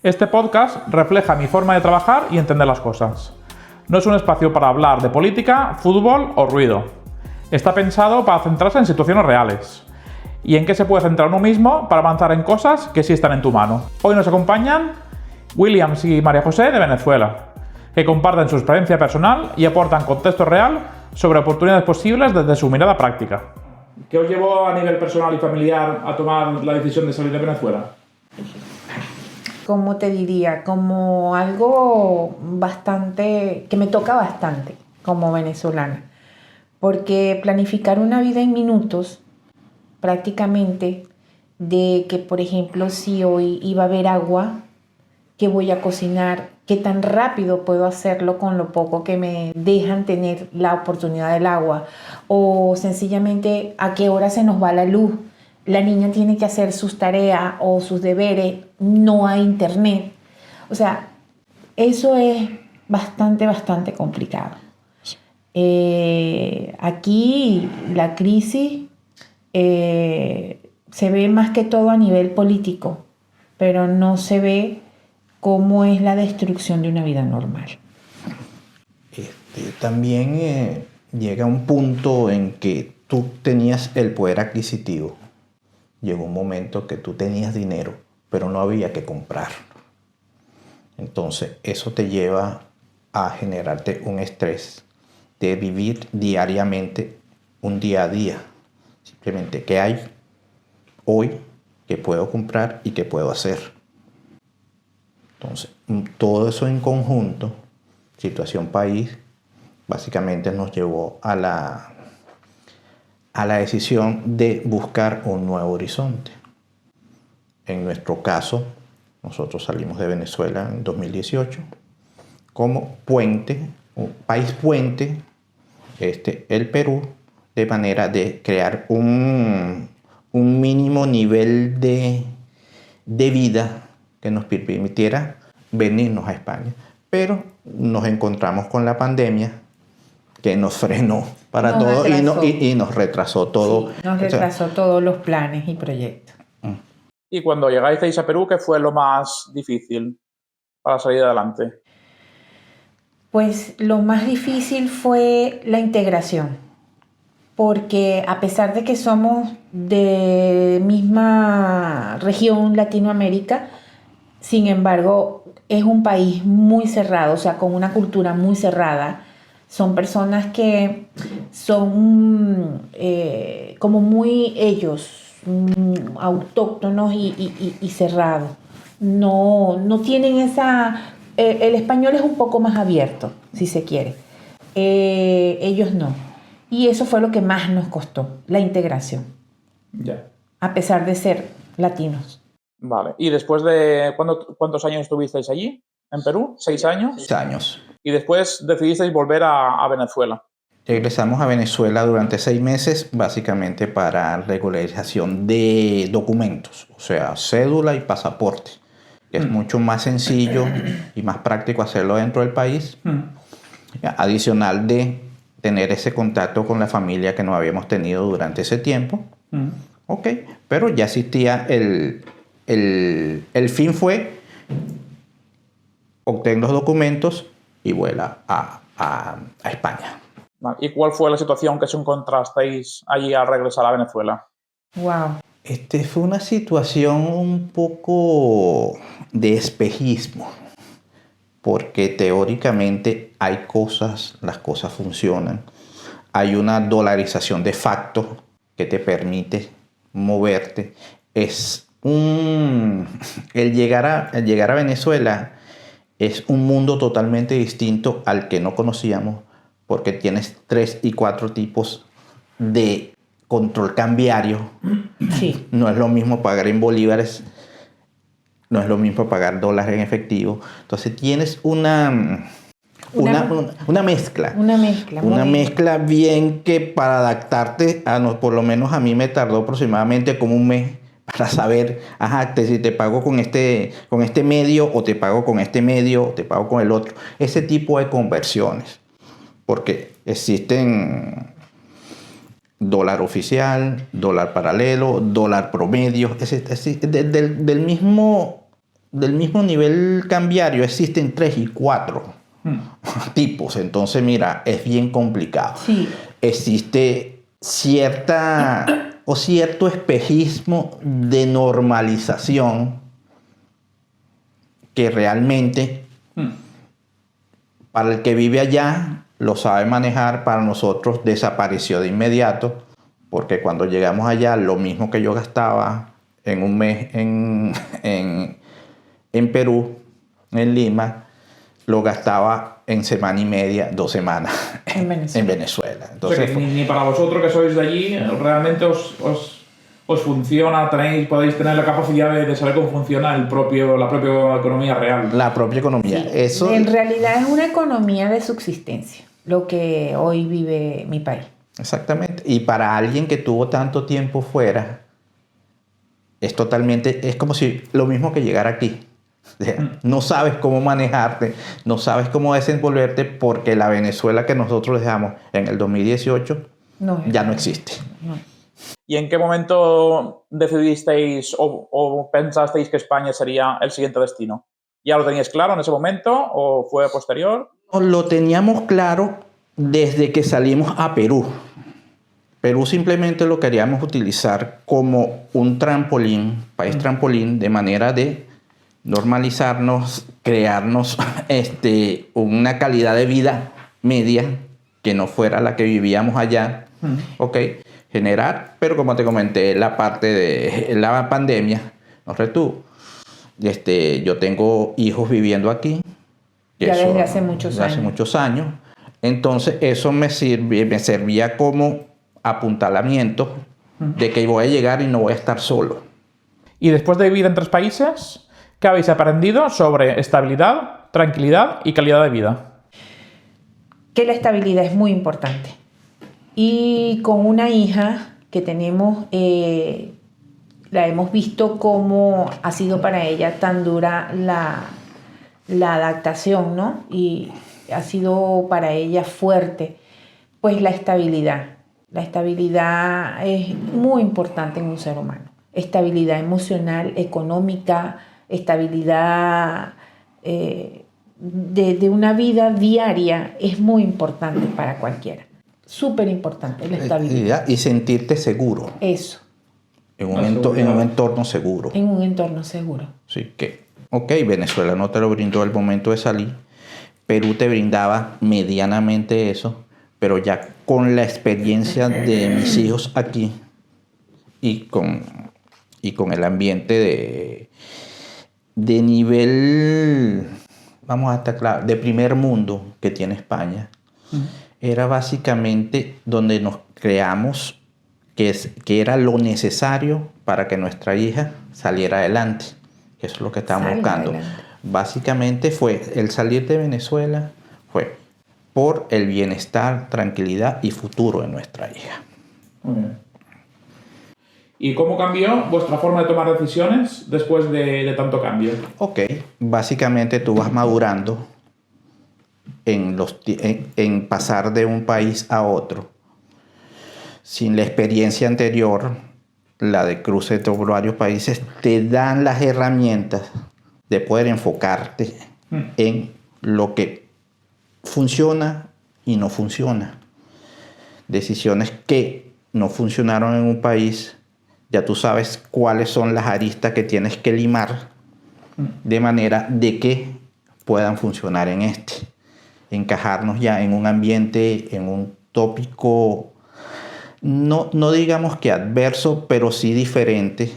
Este podcast refleja mi forma de trabajar y entender las cosas. No es un espacio para hablar de política, fútbol o ruido. Está pensado para centrarse en situaciones reales y en qué se puede centrar uno mismo para avanzar en cosas que sí están en tu mano. Hoy nos acompañan Williams y María José de Venezuela, que comparten su experiencia personal y aportan contexto real sobre oportunidades posibles desde su mirada práctica. ¿Qué os llevó a nivel personal y familiar a tomar la decisión de salir de Venezuela? Como te diría, como algo bastante, que me toca bastante como venezolana, porque planificar una vida en minutos, prácticamente, de que, por ejemplo, si hoy iba a haber agua, ¿qué voy a cocinar? ¿Qué tan rápido puedo hacerlo con lo poco que me dejan tener la oportunidad del agua? O sencillamente, ¿a qué hora se nos va la luz? La niña tiene que hacer sus tareas o sus deberes, no hay internet. O sea, eso es bastante complicado. Aquí la crisis se ve más que todo a nivel político, pero no se ve cómo es la destrucción de una vida normal. También llega un punto en que tú tenías el poder adquisitivo. Llegó un momento que tú tenías dinero, pero no había que comprar. Entonces, eso te lleva a generarte un estrés de vivir diariamente un día a día. Simplemente, ¿qué hay hoy que puedo comprar y qué puedo hacer? Entonces, todo eso en conjunto, situación país, básicamente nos llevó a la decisión de buscar un nuevo horizonte. En nuestro caso, nosotros salimos de Venezuela en 2018 como puente, un país puente, el Perú, de manera de crear un mínimo nivel de vida que nos permitiera venirnos a España. Pero nos encontramos con la pandemia que nos frenó para todo y nos retrasó todo. Sí, nos retrasó todos los planes y proyectos. Y cuando llegáis a Perú, ¿qué fue lo más difícil para salir adelante? Pues lo más difícil fue la integración, porque a pesar de que somos de misma región Latinoamérica, sin embargo es un país muy cerrado, o sea, con una cultura muy cerrada. Son personas que son como muy ellos, autóctonos y cerrados. No tienen esa... el español es un poco más abierto, si se quiere. Ellos no. Y eso fue lo que más nos costó, la integración. Ya. A pesar de ser latinos. Vale. ¿Y después de cuántos años estuvisteis allí, en Perú? ¿6 años? 6 años. Y después decidisteis volver a Venezuela. Regresamos a Venezuela durante 6 meses, básicamente para regularización de documentos, o sea, cédula y pasaporte. Es mucho más sencillo y más práctico hacerlo dentro del país. Adicional de tener ese contacto con la familia que no habíamos tenido durante ese tiempo. Ok, pero ya existía el fin fue obtener los documentos y vuela a España. ¿Y cuál fue la situación que os encontrasteis allí al regresar a Venezuela? Wow. Fue una situación un poco de espejismo, porque teóricamente hay cosas, las cosas funcionan. Hay una dolarización de facto que te permite moverte. El llegar a Venezuela es un mundo totalmente distinto al que no conocíamos, porque tienes 3 y 4 tipos de control cambiario. Sí. No es lo mismo pagar en bolívares, no es lo mismo pagar dólares en efectivo. Entonces tienes una mezcla. Una mezcla bien que para adaptarte, por lo menos a mí me tardó aproximadamente como un mes para saber, si te pago con este medio o te pago con este medio o te pago con el otro. Ese tipo de conversiones. Porque existen dólar oficial, dólar paralelo, dólar promedio. Del mismo del mismo nivel cambiario existen 3 y 4 tipos. Entonces, mira, es bien complicado. Sí. Existe cierto espejismo de normalización que realmente para el que vive allá lo sabe manejar, para nosotros desapareció de inmediato, porque cuando llegamos allá lo mismo que yo gastaba en un mes en Perú, en Lima, lo gastaba en semana y media, 2 semanas en Venezuela. Entonces, o sea, ni para vosotros que sois de allí, realmente os funciona, podéis tener la capacidad de saber cómo funciona la propia economía real. La propia economía. Sí. Eso, en realidad es una economía de subsistencia, lo que hoy vive mi país. exactamente. Y para alguien que tuvo tanto tiempo fuera, es como si lo mismo que llegar aquí. O sea, no sabes cómo manejarte, no sabes cómo desenvolverte, porque la Venezuela que nosotros dejamos en el 2018 ya no existe. No. ¿Y en qué momento decidisteis o pensasteis que España sería el siguiente destino? ¿Ya lo teníais claro en ese momento o fue posterior? Lo teníamos claro desde que salimos a Perú. Perú simplemente lo queríamos utilizar como un trampolín, país trampolín, de manera de normalizarnos, crearnos una calidad de vida media que no fuera la que vivíamos allá. ¿Ok? Generar, pero como te comenté, la parte de la pandemia nos retuvo. Yo tengo hijos viviendo aquí. Ya desde hace muchos años. Hace muchos años. Entonces eso me servía como apuntalamiento de que voy a llegar y no voy a estar solo. Y después de vivir en 3 países, ¿qué habéis aprendido sobre estabilidad, tranquilidad y calidad de vida? Que la estabilidad es muy importante. Y con una hija que tenemos, la hemos visto cómo ha sido para ella tan dura la adaptación, ¿no? Y ha sido para ella fuerte. Pues la estabilidad. La estabilidad es muy importante en un ser humano. Estabilidad emocional, económica, estabilidad de una vida diaria es muy importante para cualquiera. Súper importante la estabilidad. Y sentirte seguro. Eso. En un entorno seguro. En un entorno seguro. Sí, que, ok, Venezuela no te lo brindó al momento de salir. Perú te brindaba medianamente eso, pero ya con la experiencia de mis hijos aquí y con el ambiente de nivel, vamos a estar claros, de primer mundo que tiene España, era básicamente donde nos creamos que era lo necesario para que nuestra hija saliera adelante. Eso es lo que estábamos buscando. Adelante. Básicamente fue el salir de Venezuela, fue por el bienestar, tranquilidad y futuro de nuestra hija. Muy bien. ¿Y cómo cambió vuestra forma de tomar decisiones después de tanto cambio? Ok, básicamente tú vas madurando en pasar de un país a otro. Sin la experiencia anterior, la de cruce por varios países, te dan las herramientas de poder enfocarte en lo que funciona y no funciona. Decisiones que no funcionaron en un país, ya tú sabes cuáles son las aristas que tienes que limar de manera de que puedan funcionar en encajarnos ya en un ambiente, en un tópico, no digamos que adverso, pero sí diferente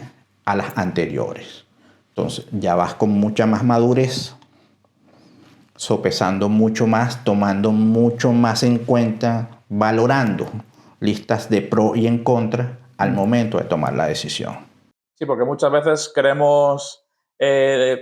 a las anteriores. Entonces ya vas con mucha más madurez, sopesando mucho más, tomando mucho más en cuenta, valorando listas de pro y en contra al momento de tomar la decisión. Sí, porque muchas veces queremos,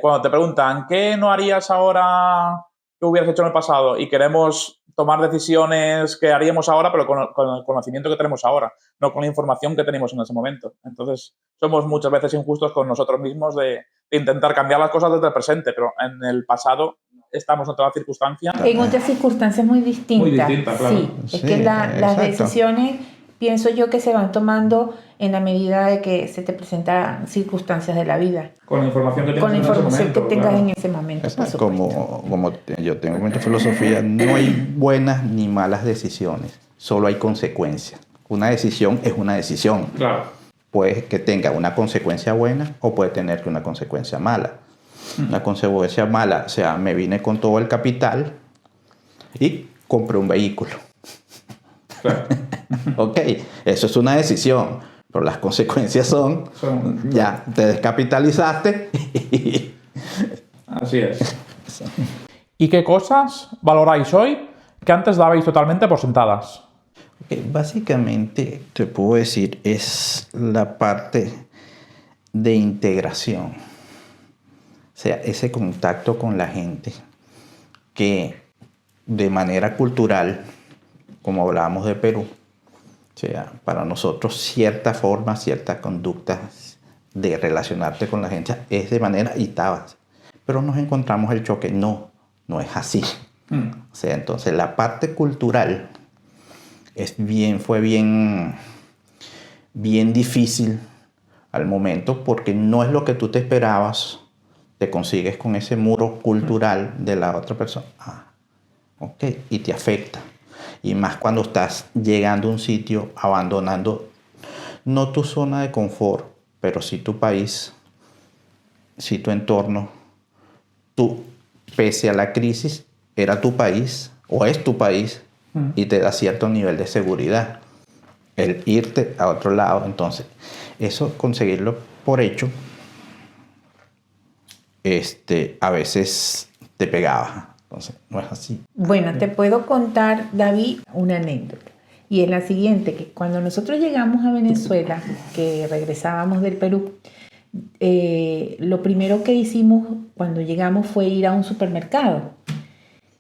cuando te preguntan ¿qué no harías ahora que hubieras hecho en el pasado? Y queremos tomar decisiones que haríamos ahora, pero con el conocimiento que tenemos ahora, no con la información que tenemos en ese momento. Entonces, somos muchas veces injustos con nosotros mismos de intentar cambiar las cosas desde el presente, pero en el pasado estamos en otra circunstancia. En otras circunstancias muy distintas. Muy distintas, claro. Sí, es que las decisiones pienso yo que se van tomando en la medida de que se te presentan circunstancias de la vida. Con la información que tengas, Con la información que tengas claro. en ese momento, por supuesto. Como yo tengo en filosofía, no hay buenas ni malas decisiones, solo hay consecuencias. Una decisión es una decisión. Claro. Puede que tenga una consecuencia buena o puede tener una consecuencia mala. Una consecuencia mala, o sea, me vine con todo el capital y compré un vehículo. Claro. Ok, eso es una decisión, pero las consecuencias son ya, te descapitalizaste. Así es. ¿Y qué cosas valoráis hoy que antes dabais totalmente por sentadas? Okay, básicamente, te puedo decir, es la parte de integración. O sea, ese contacto con la gente que de manera cultural, como hablábamos de Perú, o sea, para nosotros cierta forma, cierta conducta de relacionarte con la gente es de manera y tabas. Pero nos encontramos el choque, no es así. O sea, entonces la parte cultural fue bien difícil al momento porque no es lo que tú te esperabas. Te consigues con ese muro cultural de la otra persona. Ok, y te afecta. Y más cuando estás llegando a un sitio, abandonando no tu zona de confort, pero sí tu país, sí tu entorno. Tú, pese a la crisis, era tu país o es tu país y te da cierto nivel de seguridad. El irte a otro lado, entonces, eso conseguirlo por hecho, a veces te pegaba. Entonces, no es así. Bueno, te puedo contar, David, una anécdota. Y es la siguiente, que cuando nosotros llegamos a Venezuela, que regresábamos del Perú, lo primero que hicimos cuando llegamos fue ir a un supermercado.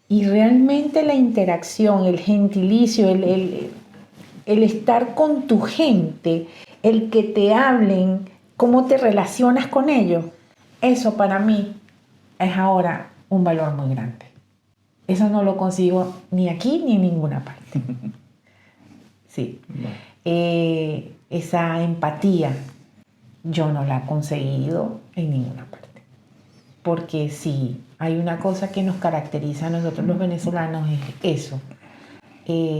Y realmente la interacción, el gentilicio, el estar con tu gente, el que te hablen, cómo te relacionas con ellos, eso para mí es ahora un valor muy grande. Eso no lo consigo ni aquí ni en ninguna parte. Sí. Esa empatía yo no la he conseguido en ninguna parte. Porque sí, hay una cosa que nos caracteriza a nosotros los venezolanos, es eso.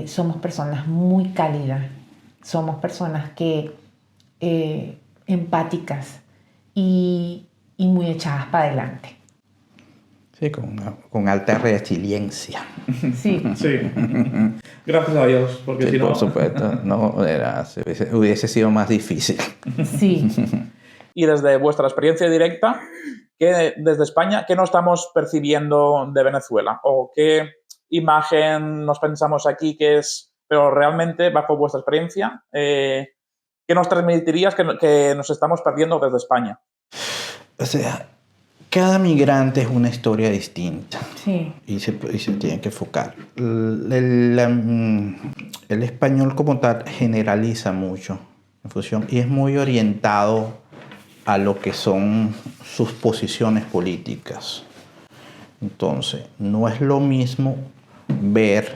Somos personas muy cálidas, somos personas que empáticas y muy echadas para adelante. Sí, con alta resiliencia. Sí. Sí. Gracias a Dios, porque Sí, si no... por supuesto, hubiese sido más difícil. Sí. Y desde vuestra experiencia directa, desde España, ¿qué no estamos percibiendo de Venezuela? ¿O qué imagen nos pensamos aquí que es, pero realmente, bajo vuestra experiencia, qué nos transmitirías que nos estamos perdiendo desde España? O sea, cada migrante es una historia distinta. Sí. Y se tiene que enfocar. El español como tal generaliza mucho en función y es muy orientado a lo que son sus posiciones políticas. Entonces, no es lo mismo ver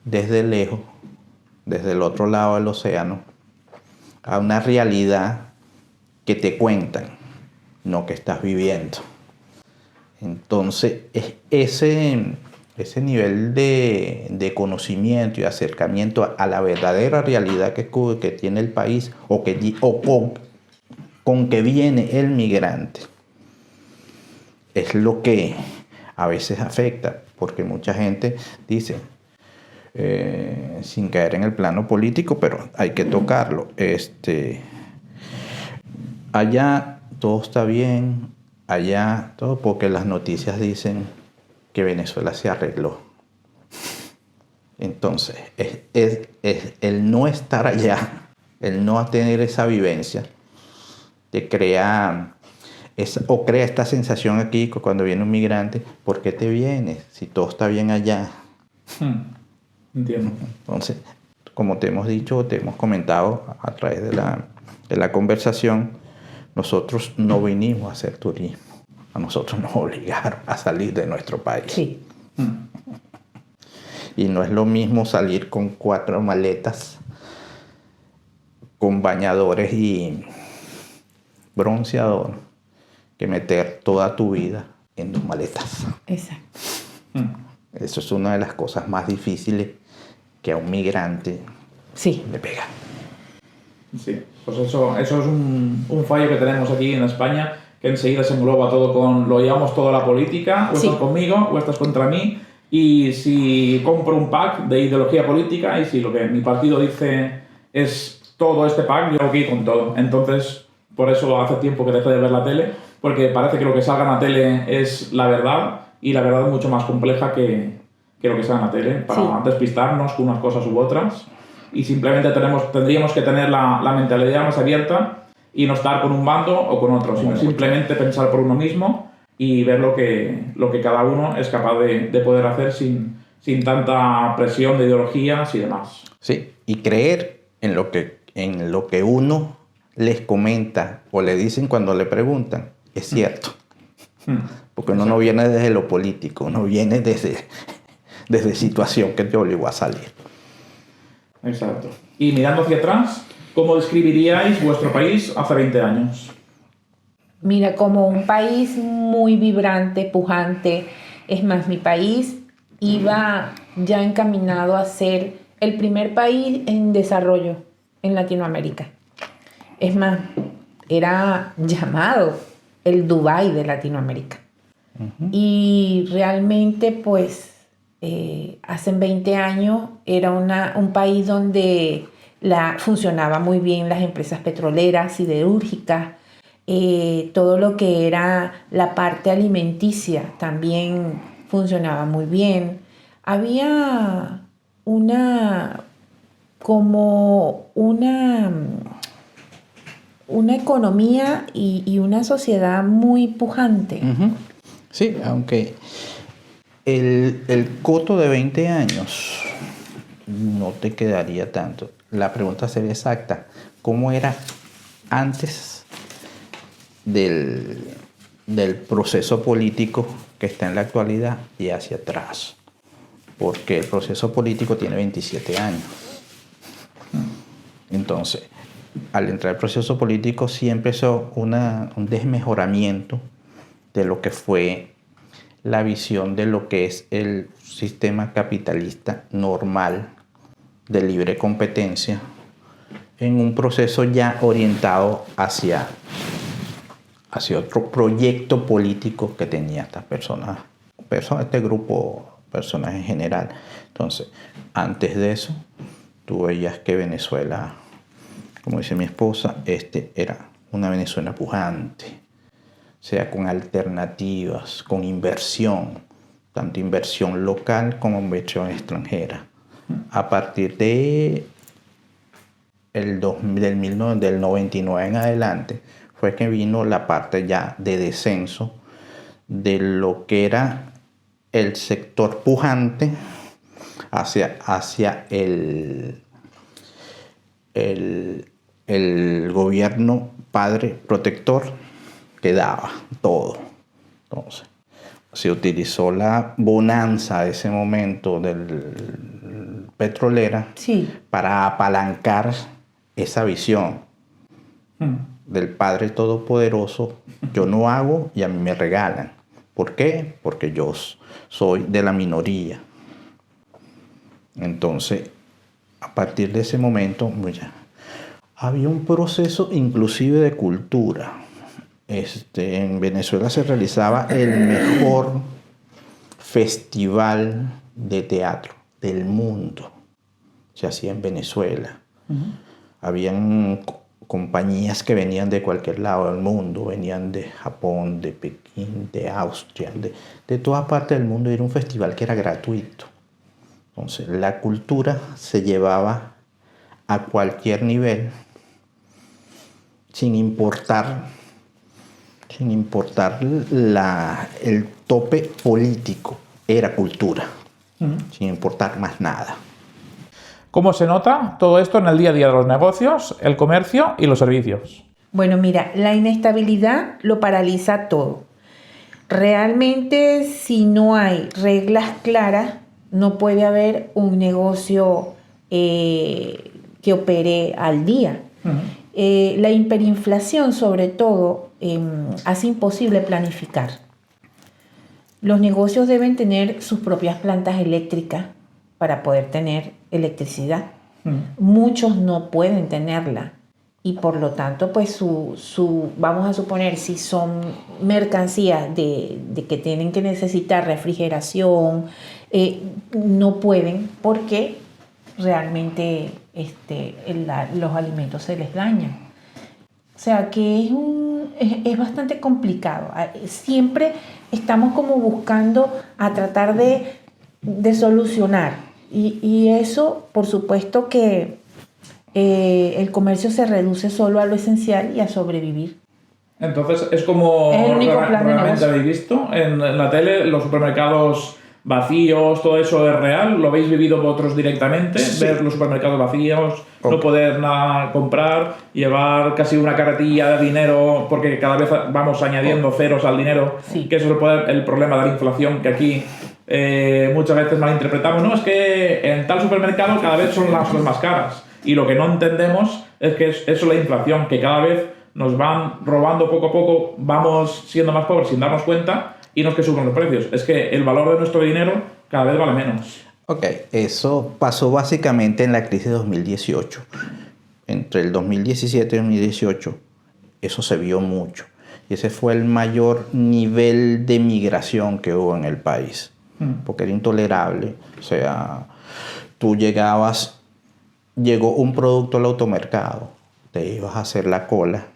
desde lejos, desde el otro lado del océano, a una realidad que te cuentan, no que estás viviendo. Entonces, ese nivel de conocimiento y acercamiento a la verdadera realidad que tiene el país o con que viene el migrante es lo que a veces afecta, porque mucha gente dice, sin caer en el plano político, pero hay que tocarlo, allá todo está bien, allá todo, porque las noticias dicen que Venezuela se arregló. Entonces, es el no estar allá, el no tener esa vivencia, te crea esta sensación aquí cuando viene un migrante, ¿por qué te vienes si todo está bien allá? Entiendo. Entonces, como te hemos dicho, te hemos comentado a través de la conversación, nosotros no vinimos a hacer turismo. A nosotros nos obligaron a salir de nuestro país. Sí. Y no es lo mismo salir con 4 maletas con bañadores y bronceador que meter toda tu vida en 2 maletas. Exacto. Eso es una de las cosas más difíciles que a un migrante Sí. le pega. Sí, pues eso es un fallo que tenemos aquí en España, que enseguida se engloba todo lo llevamos todo a la política, o estás conmigo o estás contra mí, y si compro un pack de ideología política y si lo que mi partido dice es todo este pack, yo tengo que ir con todo. Entonces, por eso hace tiempo que dejé de ver la tele, porque parece que lo que salga en la tele es la verdad, y la verdad es mucho más compleja que lo que salga en la tele, para despistarnos con unas cosas u otras. Y simplemente tendríamos que tener la mentalidad más abierta y no estar con un bando o con otro, sino simplemente pensar por uno mismo y ver lo que cada uno es capaz de poder hacer sin tanta presión de ideologías y demás. Sí, y creer en lo que uno les comenta o le dicen cuando le preguntan, es cierto. Porque uno no viene desde lo político, uno viene desde situación que te obligó a salir. Exacto. Y mirando hacia atrás, ¿cómo describiríais vuestro país hace 20 años? Mira, como un país muy vibrante, pujante. Es más, mi país iba ya encaminado a ser el primer país en desarrollo en Latinoamérica. Es más, era llamado el Dubái de Latinoamérica. Y realmente, pues, hace 20 años era un país donde funcionaba muy bien las empresas petroleras, siderúrgicas, todo lo que era la parte alimenticia también funcionaba muy bien. Había una economía y una sociedad muy pujante. Sí, aunque el coto de 20 años no te quedaría tanto. La pregunta sería exacta. ¿Cómo era antes del proceso político que está en la actualidad y hacia atrás? Porque el proceso político tiene 27 años. Entonces, al entrar el proceso político siempre empezó un desmejoramiento de lo que fue la visión de lo que es el sistema capitalista normal de libre competencia en un proceso ya orientado hacia otro proyecto político que tenía estas personas, este grupo, personas en general. Entonces, antes de eso, tú veías que Venezuela, como dice mi esposa, era una Venezuela pujante, o sea, con alternativas, con inversión, tanto inversión local como inversión extranjera. A partir del 99 en adelante, fue que vino la parte ya de descenso de lo que era el sector pujante hacia el gobierno padre protector que daba todo. Entonces, se utilizó la bonanza de ese momento del petrolera para apalancar esa visión del Padre Todopoderoso. Yo no hago y a mí me regalan. ¿Por qué? Porque yo soy de la minoría. Entonces, a partir de ese momento, ya había un proceso inclusive de cultura. En Venezuela se realizaba el mejor festival de teatro del mundo. Se hacía en Venezuela. Habían compañías que venían de cualquier lado del mundo, venían de Japón, de Pekín, de Austria, de toda parte del mundo. Era un festival que era gratuito. Entonces, la cultura se llevaba a cualquier nivel, sin importar el tope político, era cultura, sin importar más nada. ¿Cómo se nota todo esto en el día a día de los negocios, el comercio y los servicios? Bueno, mira, la inestabilidad lo paraliza todo. Realmente, si no hay reglas claras, no puede haber un negocio que opere al día. La hiperinflación, sobre todo, hace imposible planificar. Los negocios deben tener sus propias plantas eléctricas para poder tener electricidad. Muchos no pueden tenerla y por lo tanto, pues vamos a suponer, si son mercancías de que tienen que necesitar refrigeración, no pueden porque realmente los alimentos se les dañan. O sea que es bastante complicado. Siempre estamos como buscando a tratar de solucionar. Y eso, por supuesto que el comercio se reduce solo a lo esencial y a sobrevivir. Entonces es como Es el único plan de realmente negocio. habéis visto en la tele, los supermercados vacíos, todo eso es real, lo habéis vivido vosotros directamente, Sí. ver los supermercados vacíos, no Ok. poder nada comprar, llevar casi una carretilla de dinero porque cada vez vamos añadiendo ceros al dinero, Sí. que eso es el problema de la inflación que aquí muchas veces malinterpretamos. No, es que en tal supermercado cada vez son las cosas más caras y lo que no entendemos es que eso es la inflación, que cada vez nos van robando poco a poco, vamos siendo más pobres sin darnos cuenta y no es que suban los precios, es que el valor de nuestro dinero cada vez vale menos. Ok, eso pasó básicamente en la crisis de 2018. Entre el 2017 y 2018, eso se vio mucho. Y ese fue el mayor nivel de migración que hubo en el país. Porque era intolerable. O sea, tú llegó un producto al automercado, te ibas a hacer la cola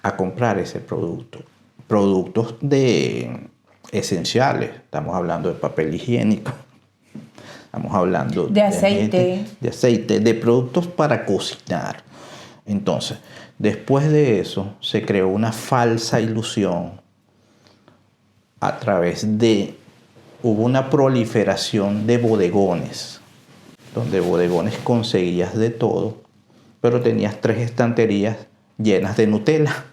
a comprar ese producto. Productos esenciales. Estamos hablando de papel higiénico. Estamos hablando De aceite. De aceite, de productos para cocinar. Entonces, después de eso, se creó una falsa ilusión a través de... Hubo una proliferación de bodegones, donde bodegones conseguías de todo, pero tenías 3 estanterías llenas de Nutella.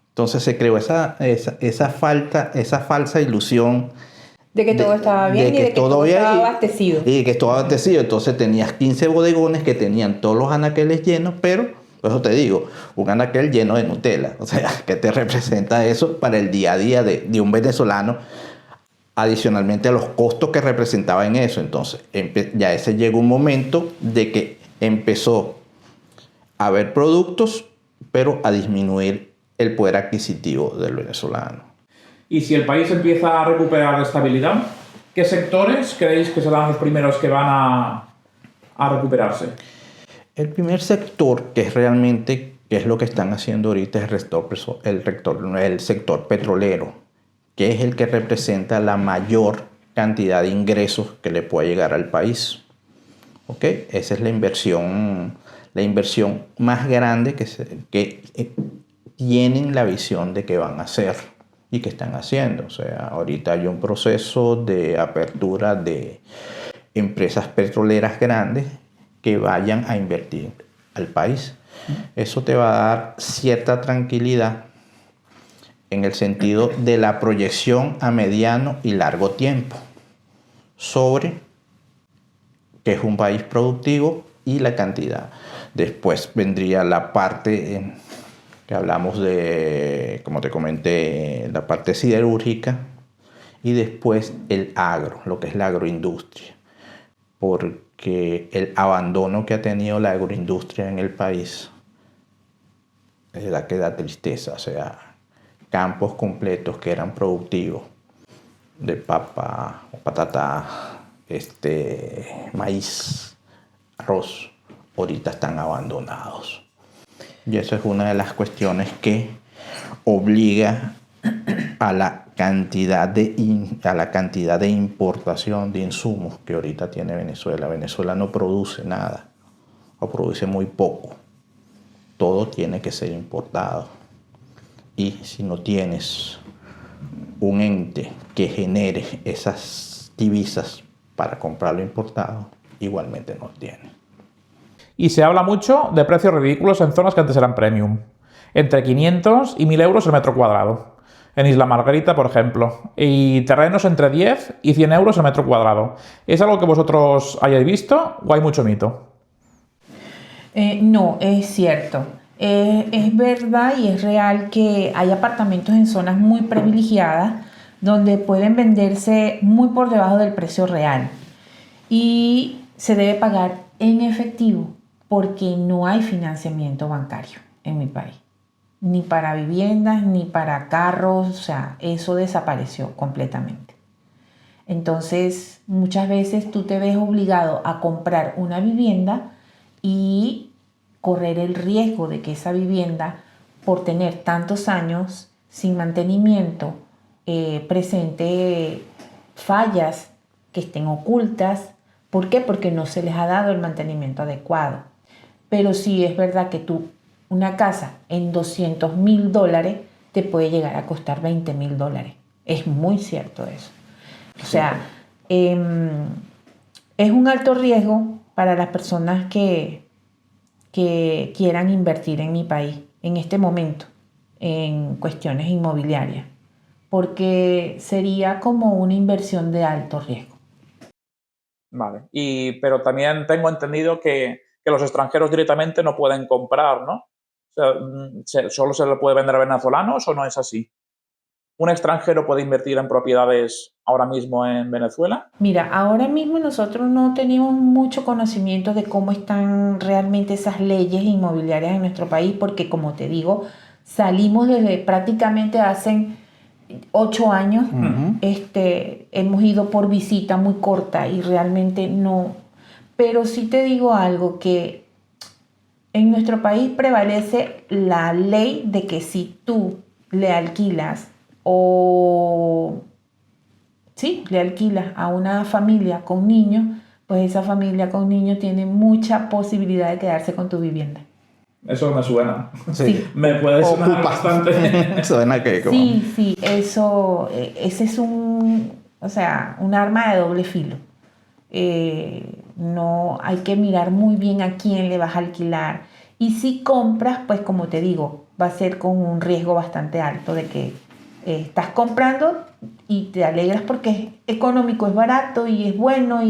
Entonces se creó esa falsa ilusión De que todo estaba bien y de que todo bien estaba abastecido. Y que todo abastecido. Entonces tenías 15 bodegones que tenían todos los anaqueles llenos, pero, por eso te digo, un anaquel lleno de Nutella. O sea, ¿qué te representa eso para el día a día de un venezolano? Adicionalmente a los costos que representaba en eso. Entonces, ya ese llegó un momento de que empezó a haber productos, pero a disminuir el poder adquisitivo del venezolano. Y si el país empieza a recuperar estabilidad, ¿qué sectores creéis que serán los primeros que van a recuperarse? El primer sector que es lo que están haciendo ahorita, es el sector petrolero, que es el que representa la mayor cantidad de ingresos que le puede llegar al país. ¿Ok? Esa es la inversión más grande que tienen la visión de que van a hacer y que están haciendo. O sea, ahorita hay un proceso de apertura de empresas petroleras grandes que vayan a invertir al país. Eso te va a dar cierta tranquilidad en el sentido de la proyección a mediano y largo tiempo sobre que es un país productivo y la cantidad. Después vendría la parte que hablamos de, como te comenté, la parte siderúrgica, y después el agro, lo que es la agroindustria, porque el abandono que ha tenido la agroindustria en el país es la que da tristeza. O sea, campos completos que eran productivos de papa, patata, maíz, arroz, ahorita están abandonados. Y eso es una de las cuestiones que obliga a la cantidad de importación de insumos que ahorita tiene Venezuela. Venezuela no produce nada, o produce muy poco. Todo tiene que ser importado. Y si no tienes un ente que genere esas divisas para comprar lo importado, igualmente no tiene. Y se habla mucho de precios ridículos en zonas que antes eran premium. Entre 500 y 1.000 euros el metro cuadrado. En Isla Margarita, por ejemplo. Y terrenos entre 10 y 100 euros el metro cuadrado. ¿Es algo que vosotros hayáis visto o hay mucho mito? No, es cierto. Es verdad y es real que hay apartamentos en zonas muy privilegiadas donde pueden venderse muy por debajo del precio real y se debe pagar en efectivo porque no hay financiamiento bancario en mi país, ni para viviendas ni para carros, o sea, eso desapareció completamente. Entonces, muchas veces tú te ves obligado a comprar una vivienda y correr el riesgo de que esa vivienda, por tener tantos años sin mantenimiento, presente fallas que estén ocultas. ¿Por qué? Porque no se les ha dado el mantenimiento adecuado. Pero sí es verdad que una casa en $200,000 te puede llegar a costar $20,000. Es muy cierto eso. O sea, es un alto riesgo para las personas que quieran invertir en mi país en este momento en cuestiones inmobiliarias, porque sería como una inversión de alto riesgo. Vale. Pero también tengo entendido que los extranjeros directamente no pueden comprar, ¿no? O sea, ¿solo se le puede vender a venezolanos o no es así? ¿Un extranjero puede invertir en propiedades ahora mismo en Venezuela? Mira, ahora mismo nosotros no tenemos mucho conocimiento de cómo están realmente esas leyes inmobiliarias en nuestro país, porque como te digo, salimos desde prácticamente hace 8 años. Hemos ido por visita muy corta y realmente no. Pero sí te digo algo, que en nuestro país prevalece la ley de que si tú le alquilas le alquilas a una familia con niños, pues esa familia con niños tiene mucha posibilidad de quedarse con tu vivienda. Eso me suena. Sí. Me puede sonar bastante. Suena que... Sí, eso, ese es un arma de doble filo. No hay que mirar muy bien a quién le vas a alquilar. Y si compras, pues como te digo, va a ser con un riesgo bastante alto de que estás comprando y te alegras porque es económico, es barato y es bueno,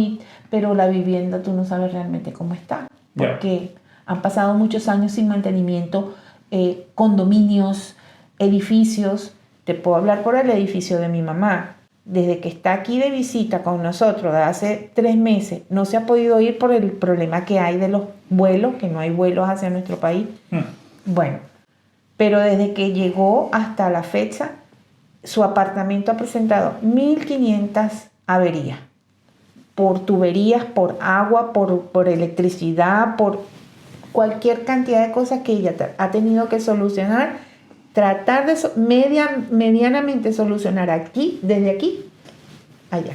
pero la vivienda tú no sabes realmente cómo está, porque han pasado muchos años sin mantenimiento, condominios, edificios. Te puedo hablar por el edificio de mi mamá. Desde que está aquí de visita con nosotros, de hace 3 meses, no se ha podido ir por el problema que hay de los vuelos, que no hay vuelos hacia nuestro país. Bueno, pero desde que llegó hasta la fecha, su apartamento ha presentado 1.500 averías. Por tuberías, por agua, por electricidad, por cualquier cantidad de cosas que ella ha tenido que solucionar. Tratar de medianamente solucionar desde aquí, allá.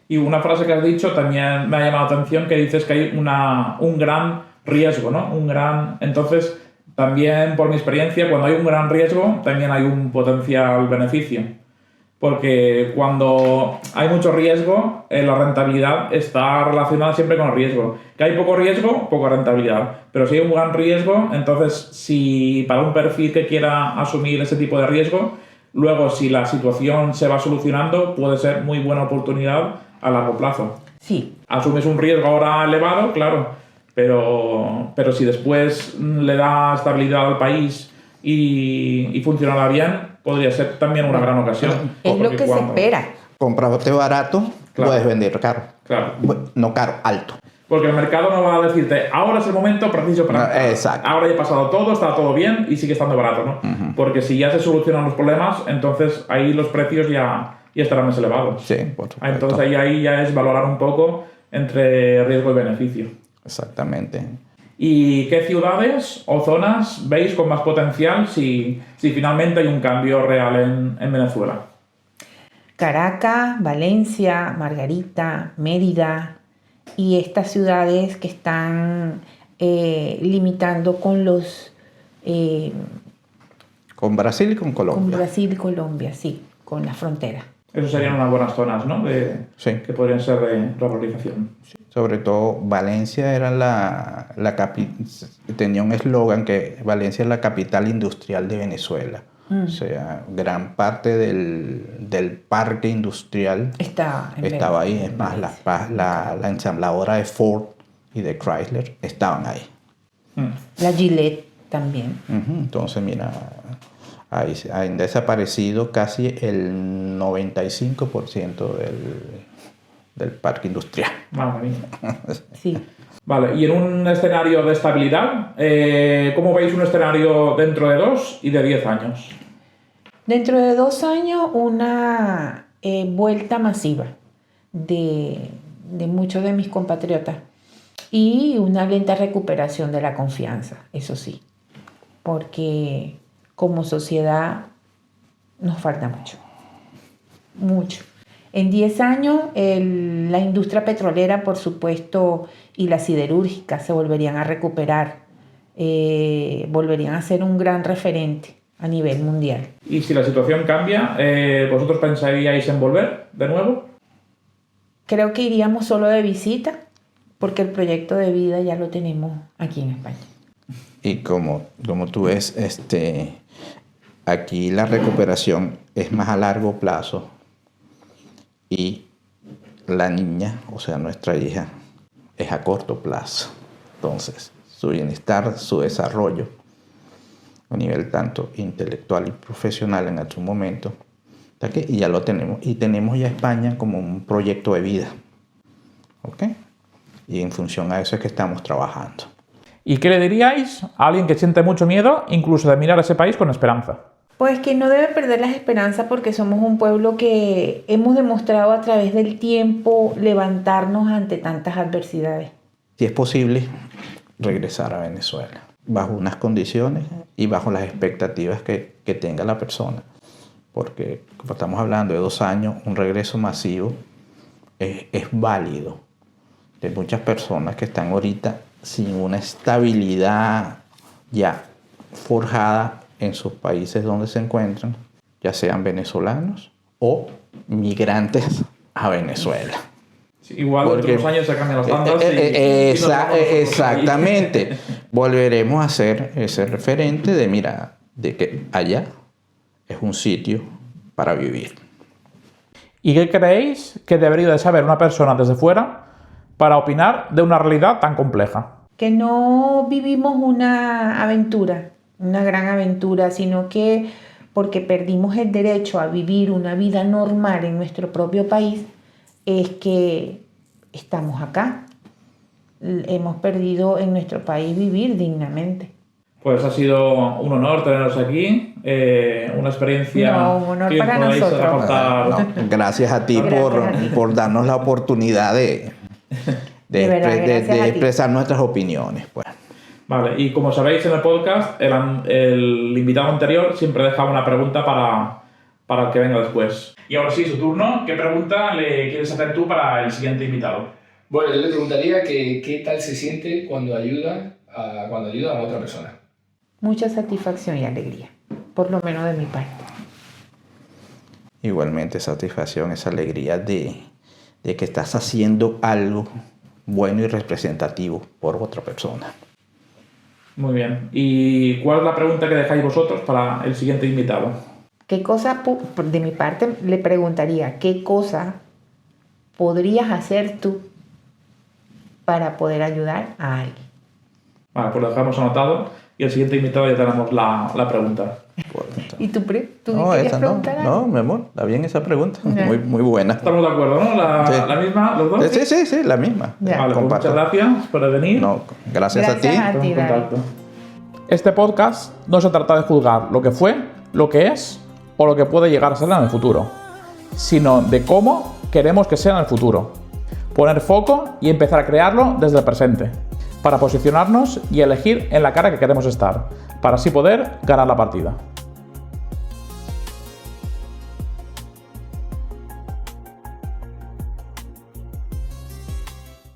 Y una frase que has dicho también me ha llamado la atención, que dices que hay un gran riesgo, ¿no? Entonces, también por mi experiencia, cuando hay un gran riesgo, también hay un potencial beneficio. Porque cuando hay mucho riesgo, la rentabilidad está relacionada siempre con el riesgo. Que hay poco riesgo, poca rentabilidad. Pero si hay un gran riesgo, entonces si para un perfil que quiera asumir ese tipo de riesgo, luego si la situación se va solucionando, puede ser muy buena oportunidad a largo plazo. Sí. Asumes un riesgo ahora elevado, claro, pero si después le da estabilidad al país y funcionará bien, podría ser también una gran ocasión. Es lo que se espera. Comprándote barato, claro, puedes vender caro. Claro. No caro, alto. Porque el mercado no va a decirte, ahora es el momento preciso para entrar. Exacto. Ahora ya ha pasado todo, está todo bien y sigue estando barato, ¿no? Porque si ya se solucionan los problemas, entonces ahí los precios ya estarán más elevados. Sí, por supuesto. Entonces ahí ya es valorar un poco entre riesgo y beneficio. Exactamente. ¿Y qué ciudades o zonas veis con más potencial si finalmente hay un cambio real en Venezuela? Caracas, Valencia, Margarita, Mérida y estas ciudades que están limitando con con Brasil y con Colombia. Con Brasil y Colombia, sí, con la frontera. Esas serían unas buenas zonas, ¿no? Sí. Que podrían ser de revalorización. Sí. Sobre todo Valencia era la capital, tenía un eslogan que Valencia es la capital industrial de Venezuela. O sea, gran parte del parque industrial estaba ahí. Es más, la ensambladora de Ford y de Chrysler estaban ahí. La Gillette también. Entonces, mira, han desaparecido casi el 95% del parque industrial. Madre mía. Sí. Vale, y en un escenario de estabilidad, ¿cómo veis un escenario dentro de 2 y de 10 años? Dentro de 2 años, una vuelta masiva de muchos de mis compatriotas y una lenta recuperación de la confianza, eso sí, porque como sociedad nos falta mucho. En 10 años la industria petrolera, por supuesto, y la siderúrgica se volverían a recuperar, volverían a ser un gran referente a nivel mundial. Y si la situación cambia, ¿vosotros pensaríais en volver de nuevo? Creo que iríamos solo de visita, porque el proyecto de vida ya lo tenemos aquí en España. Y como tú ves, aquí la recuperación es más a largo plazo y la niña, o sea, nuestra hija, es a corto plazo. Entonces, su bienestar, su desarrollo, a nivel tanto intelectual y profesional en algún momento, y ya lo tenemos. Y tenemos ya España como un proyecto de vida. ¿Ok? Y en función a eso es que estamos trabajando. ¿Y qué le diríais a alguien que siente mucho miedo, incluso de mirar a ese país con esperanza? Pues que no debe perder las esperanzas porque somos un pueblo que hemos demostrado a través del tiempo levantarnos ante tantas adversidades. Si es posible, regresar a Venezuela, bajo unas condiciones y bajo las expectativas que tenga la persona. Porque, como estamos hablando de 2 años, un regreso masivo es válido. De muchas personas que están ahorita sin una estabilidad ya forjada en sus países donde se encuentran, ya sean venezolanos o migrantes a Venezuela. Sí, igual porque otros años se cambian las bandas. Exactamente. Volveremos a ser ese referente de que allá es un sitio para vivir. ¿Y qué creéis que debería de saber una persona desde fuera para opinar de una realidad tan compleja? Que no vivimos una aventura, una gran aventura, sino que porque perdimos el derecho a vivir una vida normal en nuestro propio país, es que estamos acá. Hemos perdido en nuestro país vivir dignamente. Pues ha sido un honor teneros aquí, una experiencia un honor que para podáis nosotros. aportar. Gracias a ti por darnos la oportunidad de expresar nuestras opiniones. Pues. Vale, y como sabéis en el podcast, el invitado anterior siempre deja una pregunta para el que venga después. Y ahora sí, su turno. ¿Qué pregunta le quieres hacer tú para el siguiente invitado? Bueno, yo le preguntaría qué tal se siente cuando ayuda a otra persona. Mucha satisfacción y alegría, por lo menos de mi parte. Igualmente satisfacción, esa alegría de que estás haciendo algo bueno y representativo por otra persona. Muy bien. ¿Y cuál es la pregunta que dejáis vosotros para el siguiente invitado? ¿Qué cosa, de mi parte, le preguntaría, qué cosa podrías hacer tú para poder ayudar a alguien? Vale, pues lo dejamos anotado y el siguiente invitado ya tenemos la pregunta. ¿Y tú No, querías esa preguntar algo? no, mi amor, está bien esa pregunta. Muy buena. ¿Estamos de acuerdo, no? ¿La misma, los dos? Sí, la misma. Ya. Vale, pues muchas gracias por venir. No, gracias a ti. Estamos en contacto. Este podcast no se trata de juzgar lo que fue, lo que es o lo que puede llegar a ser en el futuro, sino de cómo queremos que sea en el futuro. Poner foco y empezar a crearlo desde el presente, para posicionarnos y elegir en la cara que queremos estar, para así poder ganar la partida.